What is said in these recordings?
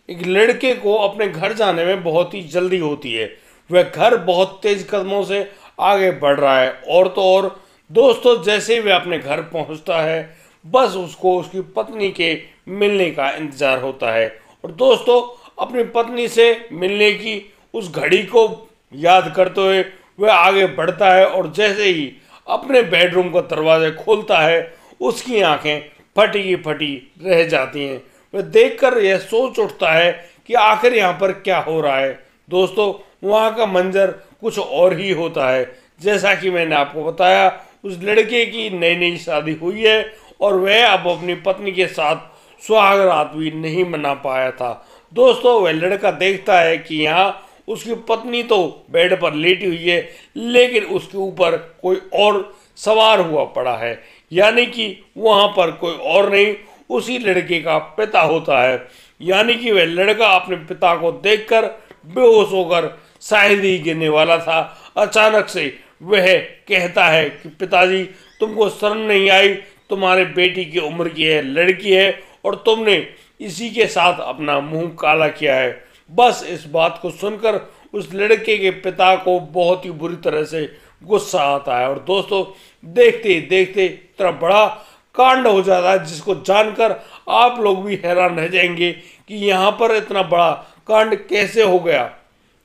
एक लड़के को अपने घर जाने में बहुत ही जल्दी होती है। वह घर बहुत तेज कदमों से आगे बढ़ रहा है और तो और दोस्तों, जैसे ही वह अपने घर पहुंचता है बस उसको उसकी पत्नी के मिलने का इंतजार होता है। और दोस्तों, अपनी पत्नी से मिलने की उस घड़ी को याद करते हुए वह आगे बढ़ता है और जैसे ही अपने बेडरूम का दरवाजा खोलता है उसकी आंखें फटी की फटी रह जाती हैं। वह देखकर यह सोच उठता है कि आखिर यहाँ पर क्या हो रहा है। दोस्तों, वहाँ का मंजर कुछ और ही होता है। जैसा कि मैंने आपको बताया, उस लड़के की नई नई शादी हुई है और वह अब अपनी पत्नी के साथ सुहाग रात भी नहीं मना पाया था। दोस्तों, वह लड़का देखता है कि यहाँ उसकी पत्नी तो बेड पर लेटी हुई है लेकिन उसके ऊपर कोई और सवार हुआ पड़ा है, यानी कि वहां पर कोई और नहीं, उसी लड़के का पिता होता है। यानी कि वह लड़का अपने पिता को देखकर बेहोश होकर शायद ही गिरने वाला था। अचानक से वह कहता है कि पिताजी, तुमको शर्म नहीं आई? तुम्हारे बेटी की उम्र की है, लड़की है और तुमने इसी के साथ अपना मुंह काला किया है। बस इस बात को सुनकर उस लड़के के पिता को बहुत ही बुरी तरह से गुस्सा आता है और दोस्तों, देखते देखते इतना बड़ा कांड हो जाता है जिसको जानकर आप लोग भी हैरान रह जाएंगे कि यहाँ पर इतना बड़ा कांड कैसे हो गया।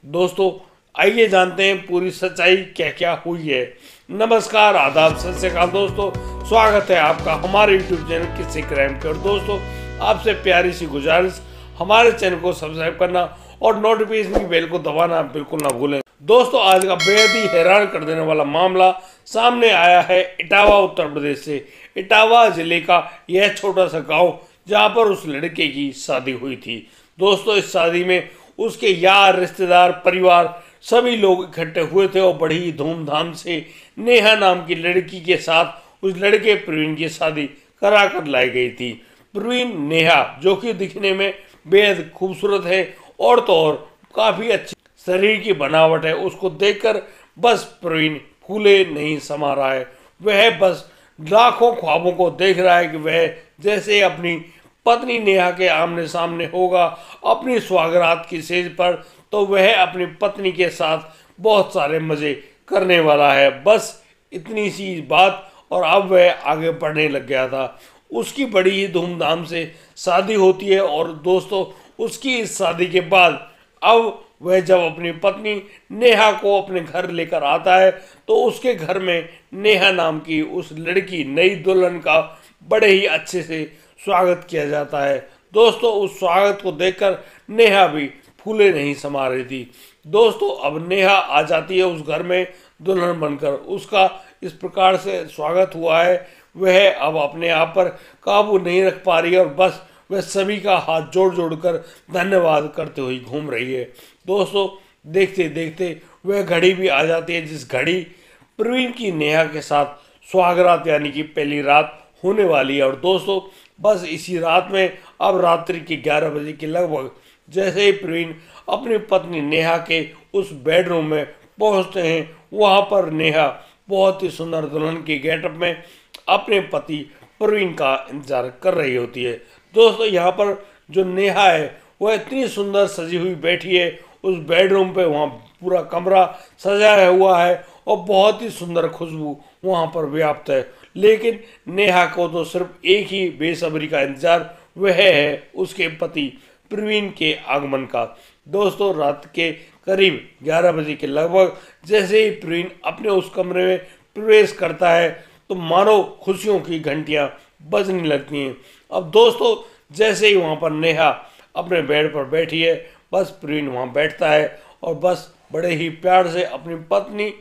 दोस्तों, आइए जानते हैं पूरी सच्चाई क्या क्या हुई है। नमस्कार, आदाब, सत श्री अकाल दोस्तों, स्वागत है आपका हमारे YouTube चैनल किस्से क्राइम के। और दोस्तों, आपसे प्यारी सी गुजारिश, हमारे चैनल को सब्सक्राइब करना और नोटिफिकेशन की बेल को दबाना बिल्कुल ना भूलें। दोस्तों, आज का बेहद ही हैरान कर देने वाला मामला सामने आया है इटावा उत्तर प्रदेश से। इटावा जिले का यह छोटा सा गांव जहां पर उस लड़के की शादी हुई थी। दोस्तों, इस शादी में उसके यार, रिश्तेदार, परिवार सभी लोग इकट्ठे हुए थे और बड़ी ही धूमधाम से नेहा नाम की लड़की के साथ उस लड़के प्रवीण की शादी करा कर लाई गई थी। प्रवीण नेहा जो कि दिखने में बेहद खूबसूरत है और तो और काफी अच्छी शरीर की बनावट है, उसको देखकर बस प्रवीण फूले नहीं समा रहा है। वह बस लाखों ख्वाबों को देख रहा है कि वह जैसे अपनी पत्नी नेहा के आमने सामने होगा अपनी सुहागरात की सेज पर, तो वह अपनी पत्नी के साथ बहुत सारे मजे करने वाला है। बस इतनी सी बात और अब वह आगे बढ़ने लग गया था। उसकी बड़ी ही धूमधाम से शादी होती है और दोस्तों, उसकी इस शादी के बाद अब वह जब अपनी पत्नी नेहा को अपने घर लेकर आता है तो उसके घर में नेहा नाम की उस लड़की नई दुल्हन का बड़े ही अच्छे से स्वागत किया जाता है। दोस्तों, उस स्वागत को देखकर नेहा भी फूले नहीं समा रही थी। दोस्तों, अब नेहा आ जाती है उस घर में दुल्हन बनकर। उसका इस प्रकार से स्वागत हुआ है, वह अब अपने आप पर काबू नहीं रख पा रही है और बस वह सभी का हाथ जोड़ जोड़ कर धन्यवाद करते हुए घूम रही है। दोस्तों, देखते देखते वह घड़ी भी आ जाती है जिस घड़ी प्रवीण की नेहा के साथ सुहागरात यानी कि पहली रात होने वाली है। और दोस्तों, बस इसी रात में अब रात्रि के 11 बजे के लगभग जैसे ही प्रवीण अपनी पत्नी नेहा के उस बेडरूम में पहुंचते हैं, वहां पर नेहा बहुत ही सुंदर दुल्हन के गेटअप में अपने पति प्रवीण का इंतजार कर रही होती है। दोस्तों, यहाँ पर जो नेहा है वह इतनी सुंदर सजी हुई बैठी है उस बेडरूम पे, वहाँ पूरा कमरा सजाया हुआ है और बहुत ही सुंदर खुशबू वहाँ पर व्याप्त है। लेकिन नेहा को तो सिर्फ एक ही बेसब्री का इंतजार, वह है उसके पति प्रवीण के आगमन का। दोस्तों, रात के करीब 11 बजे के लगभग जैसे ही प्रवीण अपने उस कमरे में प्रवेश करता है तो मानो खुशियों की घंटियां बजने लगती हैं। अब दोस्तों, जैसे ही वहाँ पर नेहा अपने बेड पर बैठी है, बस प्रवीण वहाँ बैठता है और बस बड़े ही प्यार से अपनी पत्नी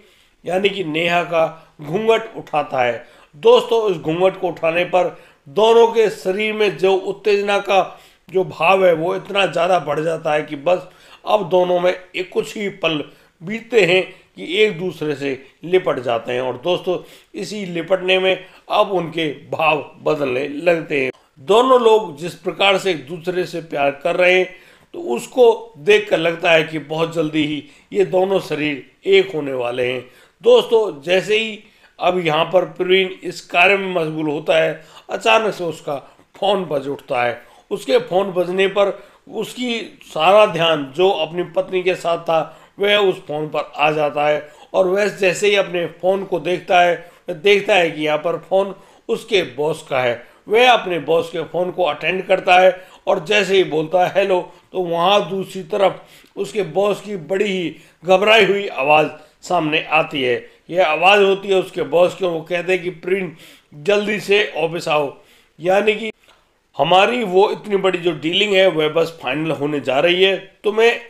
यानी कि नेहा का घूंघट उठाता है। दोस्तों, इस घूंघट को उठाने पर दोनों के शरीर में जो उत्तेजना का जो भाव है वो इतना ज़्यादा बढ़ जाता है कि बस अब दोनों में एक कुछ ही पल बीतते हैं कि एक दूसरे से लिपट जाते हैं। और दोस्तों, इसी लिपटने में अब उनके भाव बदलने लगते हैं। दोनों लोग जिस प्रकार से एक दूसरे से प्यार कर रहे हैं तो उसको देख कर लगता है कि बहुत जल्दी ही ये दोनों शरीर एक होने वाले हैं। दोस्तों, जैसे ही अब यहाँ पर प्रवीण इस कार्य में मशगूल होता है, अचानक से उसका फोन बज उठता है। उसके फोन बजने पर उसकी सारा ध्यान जो अपनी पत्नी के साथ था वह उस फोन पर आ जाता है और वह जैसे ही अपने फोन को देखता है, वह देखता है कि यहाँ पर फोन उसके बॉस का है। वह अपने बॉस के फोन को अटेंड करता है और जैसे ही बोलता है हेलो, तो वहाँ दूसरी तरफ उसके बॉस की बड़ी ही घबराई हुई आवाज़ सामने आती है। यह आवाज़ होती है उसके बॉस की। वो कहते हैं कि प्रवीण जल्दी से ऑफिस आओ, यानी कि हमारी वो इतनी बड़ी जो डीलिंग है वह बस फाइनल होने जा रही है। तुम्हें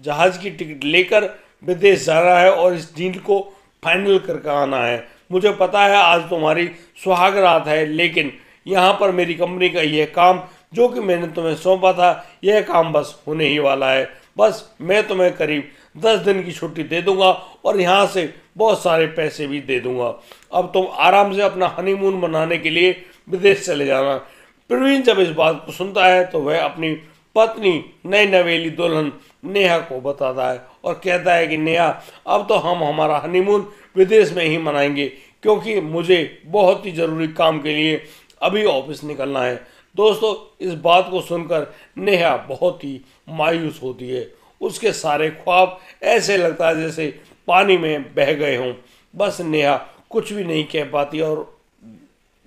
जहाज़ की टिकट लेकर विदेश जाना है और इस डील को फाइनल करके आना है। मुझे पता है आज तुम्हारी सुहाग रात है, लेकिन यहाँ पर मेरी कंपनी का यह काम जो कि मैंने तुम्हें सौंपा था, यह काम बस होने ही वाला है। बस मैं तुम्हें करीब 10 दिन की छुट्टी दे दूंगा और यहाँ से बहुत सारे पैसे भी दे दूंगा। अब तुम आराम से अपना हनीमून मनाने के लिए विदेश चले जाना। प्रवीण जब इस बात को सुनता है तो वह अपनी पत्नी नई नवेली दुल्हन नेहा को बताता है और कहता है कि नेहा, अब तो हम हमारा हनीमून विदेश में ही मनाएंगे, क्योंकि मुझे बहुत ही ज़रूरी काम के लिए अभी ऑफिस निकलना है। दोस्तों, इस बात को सुनकर नेहा बहुत ही मायूस होती है। उसके सारे ख्वाब ऐसे लगता है जैसे पानी में बह गए हों। बस नेहा कुछ भी नहीं कह पाती और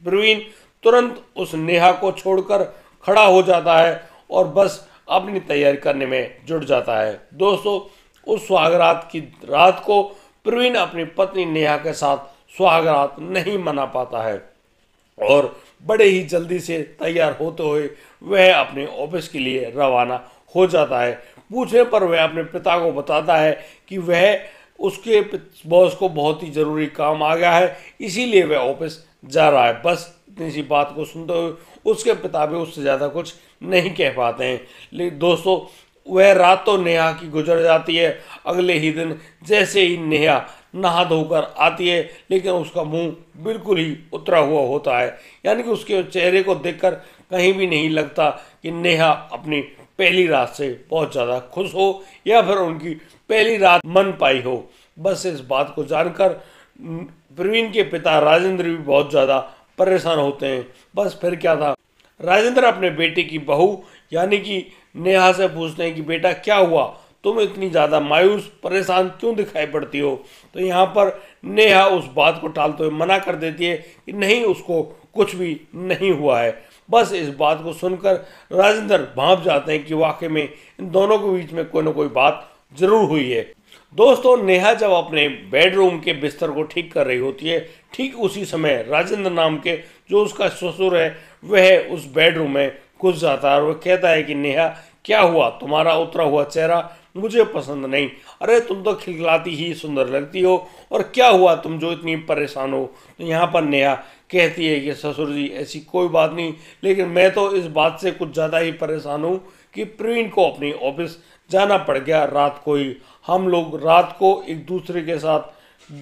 प्रवीण तुरंत उस नेहा को छोड़कर खड़ा हो जाता है और बस अपनी तैयारी करने में जुट जाता है। दोस्तों, उस सुहागरात की रात को प्रवीण अपनी पत्नी नेहा के साथ सुहागरात नहीं मना पाता है और बड़े ही जल्दी से तैयार होते हुए वह अपने ऑफिस के लिए रवाना हो जाता है। पूछने पर वह अपने पिता को बताता है कि वह उसके बॉस को बहुत ही ज़रूरी काम आ गया है, इसीलिए वह ऑफिस जा रहा है। बस इतनी सी बात को सुनते हुए उसके पिता भी उससे ज़्यादा कुछ नहीं कह पाते हैं। लेकिन दोस्तों, वह रात तो नेहा की गुजर जाती है। अगले ही दिन जैसे ही नेहा नहा धोकर आती है, लेकिन उसका मुंह बिल्कुल ही उतरा हुआ होता है, यानी कि उसके चेहरे को देखकर कहीं भी नहीं लगता कि नेहा अपनी पहली रात से बहुत ज़्यादा खुश हो या फिर उनकी पहली रात मन पाई हो। बस इस बात को जानकर प्रवीण के पिता राजेंद्र भी बहुत ज़्यादा परेशान होते हैं। बस फिर क्या था, राजेंद्र अपने बेटे की बहू यानी कि नेहा से पूछते हैं कि बेटा क्या हुआ, तुम इतनी ज़्यादा मायूस परेशान क्यों दिखाई पड़ती हो। तो यहाँ पर नेहा उस बात को टालते हुए मना कर देती है कि नहीं, उसको कुछ भी नहीं हुआ है। बस इस बात को सुनकर राजेंद्र भांप जाते हैं कि वाकई में इन दोनों के बीच में कोई ना कोई बात जरूर हुई है। दोस्तों, नेहा जब अपने बेडरूम के बिस्तर को ठीक कर रही होती है, ठीक उसी समय राजेंद्र नाम के जो उसका ससुर है वह उस बेडरूम में घुस जाता है और वह कहता है कि नेहा क्या हुआ, तुम्हारा उतरा हुआ चेहरा मुझे पसंद नहीं। अरे तुम तो खिलखिलाती ही सुंदर लगती हो, और क्या हुआ तुम जो इतनी परेशान हो। तो यहाँ पर नेहा कहती है कि ससुर जी ऐसी कोई बात नहीं, लेकिन मैं तो इस बात से कुछ ज़्यादा ही परेशान हूँ कि प्रवीण को अपनी ऑफिस जाना पड़ गया रात को ही। हम लोग रात को एक दूसरे के साथ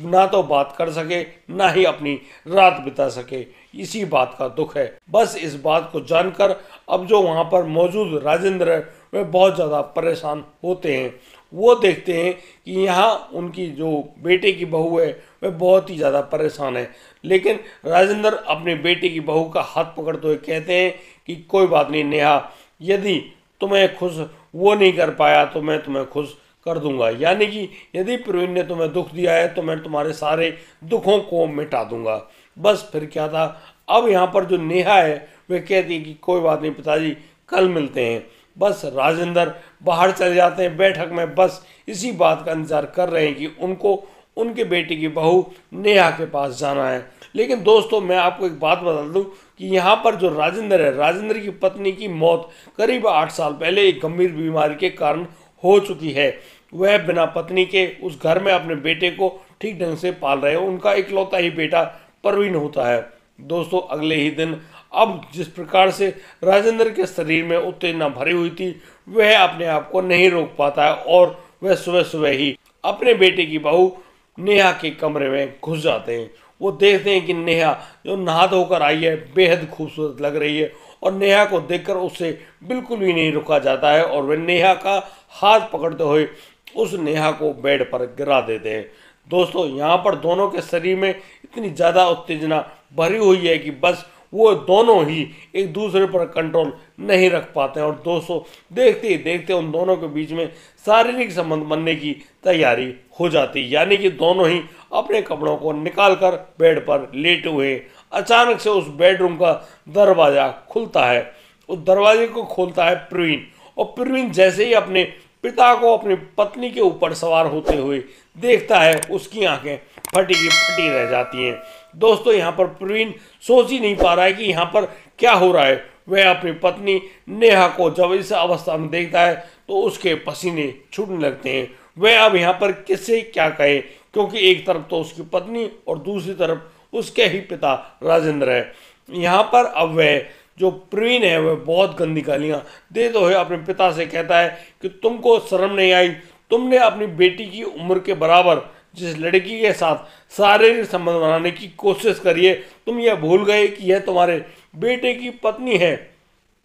ना तो बात कर सके ना ही अपनी रात बिता सके, इसी बात का दुख है। बस इस बात को जानकर अब जो वहाँ पर मौजूद राजेंद्र है वे बहुत ज़्यादा परेशान होते हैं। वो देखते हैं कि यहाँ उनकी जो बेटे की बहू है वह बहुत ही ज़्यादा परेशान है, लेकिन राजेंद्र अपने बेटे की बहू का हाथ पकड़ते हुए कहते हैं कि कोई बात नहीं नेहा, यदि तुम्हें खुश वो नहीं कर पाया तो मैं तुम्हें खुश कर दूंगा, यानी कि यदि प्रवीण ने तुम्हें दुख दिया है तो मैं तुम्हारे सारे दुखों को मिटा दूंगा। बस फिर क्या था, अब यहाँ पर जो नेहा है वह कहती है कि कोई बात नहीं पिताजी, कल मिलते हैं। बस राजेंद्र बाहर चले जाते हैं बैठक में, बस इसी बात का इंतजार कर रहे हैं कि उनको उनके बेटे की बहू नेहा के पास जाना है। लेकिन दोस्तों, मैं आपको एक बात बता दूं कि यहाँ पर जो राजेंद्र है, राजेंद्र की पत्नी की मौत करीब 8 साल पहले एक गंभीर बीमारी के कारण हो चुकी है। वह बिना पत्नी के उस घर में अपने बेटे को ठीक ढंग से पाल रहे हैं। उनका इकलौता ही बेटा प्रवीण होता है। दोस्तों, अगले ही दिन अब जिस प्रकार से राजेंद्र के शरीर में उत्तेजना भरी हुई थी वह अपने आप को नहीं रोक पाता है और वह सुबह सुबह ही अपने बेटे की बहू नेहा के कमरे में घुस जाते हैं। वो देखते हैं कि नेहा जो नहा धोकर आई है बेहद खूबसूरत लग रही है और नेहा को देखकर उससे बिल्कुल भी नहीं रुका जाता है और वह नेहा का हाथ पकड़ते हुए उस नेहा को बेड पर गिरा देते हैं। दोस्तों, यहाँ पर दोनों के शरीर में इतनी ज़्यादा उत्तेजना भरी हुई है कि बस वो दोनों ही एक दूसरे पर कंट्रोल नहीं रख पाते हैं और दोस्तों देखते ही देखते उन दोनों के बीच में शारीरिक संबंध बनने की तैयारी हो जाती है। यानी कि दोनों ही अपने कपड़ों को निकाल कर बेड पर लेटे हुए अचानक से उस बेडरूम का दरवाजा खुलता है। उस दरवाजे को खोलता है प्रवीण, और प्रवीण जैसे ही अपने पिता को अपनी पत्नी के ऊपर सवार होते हुए देखता है, उसकी आंखें फटी की फटी रह जाती हैं। दोस्तों यहाँ पर प्रवीण सोच ही नहीं पा रहा है कि यहाँ पर क्या हो रहा है। वह अपनी पत्नी नेहा को जब इस अवस्था में देखता है तो उसके पसीने छूटने लगते हैं। वह अब यहाँ पर किससे क्या कहे, क्योंकि एक तरफ तो उसकी पत्नी और दूसरी तरफ उसके ही पिता राजेंद्र है। यहाँ पर अब वह जो प्रवीण है वह बहुत गंदी गालियाँ देते हुए अपने पिता से कहता है कि तुमको शर्म नहीं आई, तुमने अपनी बेटी की उम्र के बराबर जिस लड़की के साथ शारीरिक संबंध बनाने की कोशिश करी है, तुम यह भूल गए कि यह तुम्हारे बेटे की पत्नी है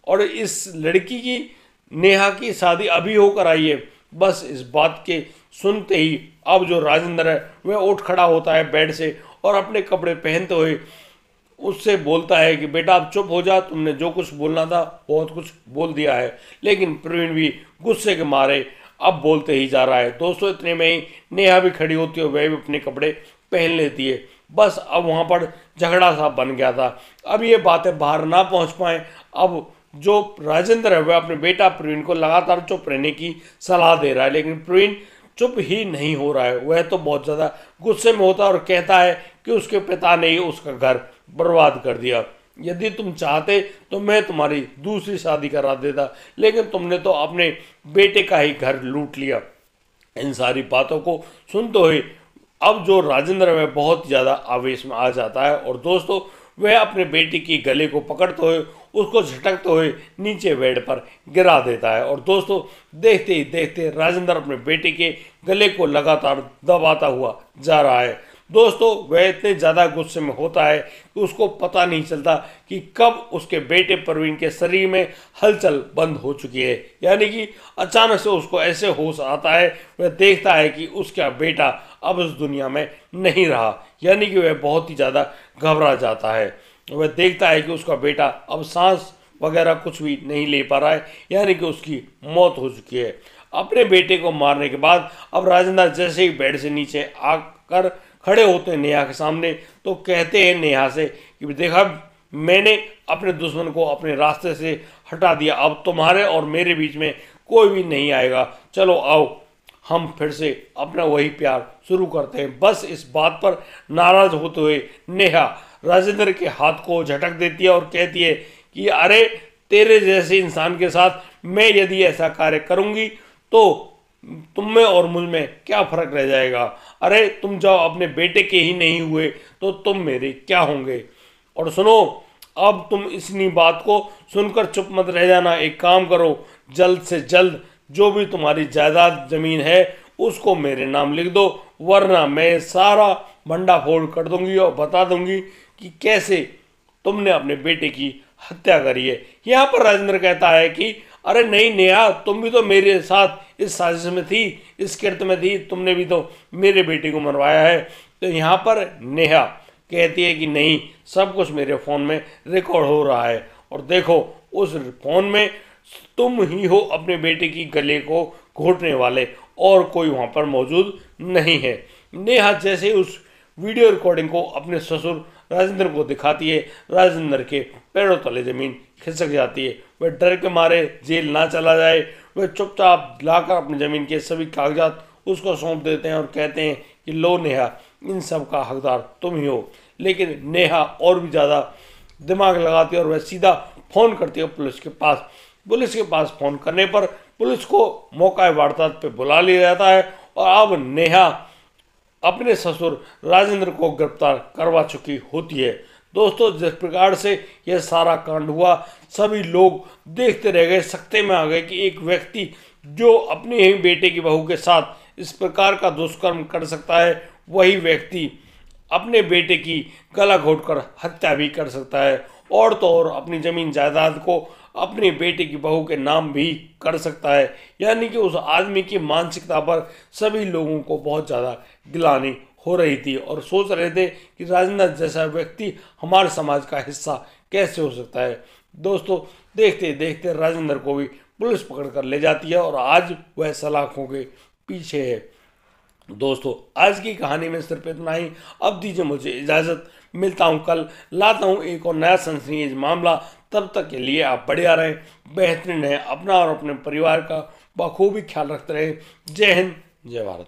और इस लड़की की नेहा की शादी अभी होकर आई है। बस इस बात के सुनते ही अब जो राजेंद्र है वह उठ खड़ा होता है बेड से और अपने कपड़े पहनते हुए उससे बोलता है कि बेटा अब चुप हो जा, तुमने जो कुछ बोलना था बहुत कुछ बोल दिया है। लेकिन प्रवीण भी गुस्से के मारे अब बोलते ही जा रहा है। दोस्तों इतने में ही नेहा भी खड़ी होती है, वह भी अपने कपड़े पहन लेती है। बस अब वहाँ पर झगड़ा सा बन गया था। अब ये बातें बाहर ना पहुँच पाए, अब जो राजेंद्र है वह अपने बेटा प्रवीण को लगातार चुप रहने की सलाह दे रहा है, लेकिन प्रवीण चुप ही नहीं हो रहा है। वह तो बहुत ज़्यादा गुस्से में होता है और कहता है कि उसके पिता ने ही उसका घर बर्बाद कर दिया। यदि तुम चाहते तो मैं तुम्हारी दूसरी शादी करा देता, लेकिन तुमने तो अपने बेटे का ही घर लूट लिया। इन सारी बातों को सुनते हुए अब जो राजेंद्र है वह बहुत ज़्यादा आवेश में आ जाता है और दोस्तों वह अपने बेटे की गले को पकड़ते हुए उसको झटकते हुए नीचे बेड पर गिरा देता है। और दोस्तों देखते ही देखते राजेंद्र अपने बेटे के गले को लगातार दबाता हुआ जा रहा है। दोस्तों वह इतने ज़्यादा गुस्से में होता है कि उसको पता नहीं चलता कि कब उसके बेटे प्रवीण के शरीर में हलचल बंद हो चुकी है। यानी कि अचानक से उसको ऐसे होश आता है, वह देखता है कि उसका बेटा अब इस दुनिया में नहीं रहा। यानी कि वह बहुत ही ज़्यादा घबरा जाता है। वह देखता है कि उसका बेटा अब सांस वगैरह कुछ भी नहीं ले पा रहा है, यानी कि उसकी मौत हो चुकी है। अपने बेटे को मारने के बाद अब राजेंद्र जैसे ही बेड से नीचे आकर खड़े होते हैं नेहा के सामने, तो कहते हैं नेहा से कि देखा, मैंने अपने दुश्मन को अपने रास्ते से हटा दिया, अब तुम्हारे और मेरे बीच में कोई भी नहीं आएगा। चलो आओ हम फिर से अपना वही प्यार शुरू करते हैं। बस इस बात पर नाराज होते हुए नेहा राजेंद्र के हाथ को झटक देती है और कहती है कि अरे तेरे जैसे इंसान के साथ मैं यदि ऐसा कार्य करूंगी तो तुम में और मुझ में क्या फर्क रह जाएगा। अरे तुम जब अपने बेटे के ही नहीं हुए तो तुम मेरे क्या होंगे। और सुनो, अब तुम इतनी बात को सुनकर चुप मत रह जाना। एक काम करो, जल्द से जल्द जो भी तुम्हारी जायदाद जमीन है उसको मेरे नाम लिख दो, वरना मैं सारा भंडाफोड़ कर दूंगी और बता दूंगी कि कैसे तुमने अपने बेटे की हत्या करी है। यहाँ पर राजेंद्र कहता है कि अरे नहीं नेहा, तुम भी तो मेरे साथ इस साजिश में थी, इस कृत्य में थी, तुमने भी तो मेरे बेटे को मरवाया है। तो यहाँ पर नेहा कहती है कि नहीं, सब कुछ मेरे फ़ोन में रिकॉर्ड हो रहा है और देखो उस फ़ोन में तुम ही हो अपने बेटे की गले को घोटने वाले, और कोई वहाँ पर मौजूद नहीं है। नेहा जैसे ही उस वीडियो रिकॉर्डिंग को अपने ससुर राजेंद्र को दिखाती है, राजेंद्र के पैरों तले जमीन खिसक जाती है। वह डर के मारे जेल ना चला जाए, वह चुपचाप लाकर अपनी ज़मीन के सभी कागजात उसको सौंप देते हैं और कहते हैं कि लो नेहा, इन सब का हकदार तुम ही हो। लेकिन नेहा और भी ज़्यादा दिमाग लगाती है और वह सीधा फ़ोन करती है पुलिस के पास। पुलिस के पास फ़ोन करने पर पुलिस को मौका वारदात पे बुला लिया जाता है और अब नेहा अपने ससुर राजेंद्र को गिरफ्तार करवा चुकी होती है। दोस्तों जिस प्रकार से यह सारा कांड हुआ, सभी लोग देखते रह गए, सकते में आ गए कि एक व्यक्ति जो अपने ही बेटे की बहू के साथ इस प्रकार का दुष्कर्म कर सकता है, वही व्यक्ति अपने बेटे की गला घोटकर हत्या भी कर सकता है, और तो और अपनी ज़मीन जायदाद को अपने बेटे की बहू के नाम भी कर सकता है। यानी कि उस आदमी की मानसिकता पर सभी लोगों को बहुत ज़्यादा गिलानी हो रही थी और सोच रहे थे कि राजेंद्र जैसा व्यक्ति हमारे समाज का हिस्सा कैसे हो सकता है। दोस्तों देखते देखते राजेंद्र को भी पुलिस पकड़ कर ले जाती है और आज वह सलाखों के पीछे है। दोस्तों आज की कहानी में सिर्फ इतना ही। अब दीजिए मुझे इजाजत, मिलता हूं कल, लाता हूं एक और नया सनसनीखेज मामला। तब तक के लिए आप बढ़िया रहें, बेहतरीन रहें, अपना और अपने परिवार का बखूबी ख्याल रखते रहें। जय हिंद, जय भारत।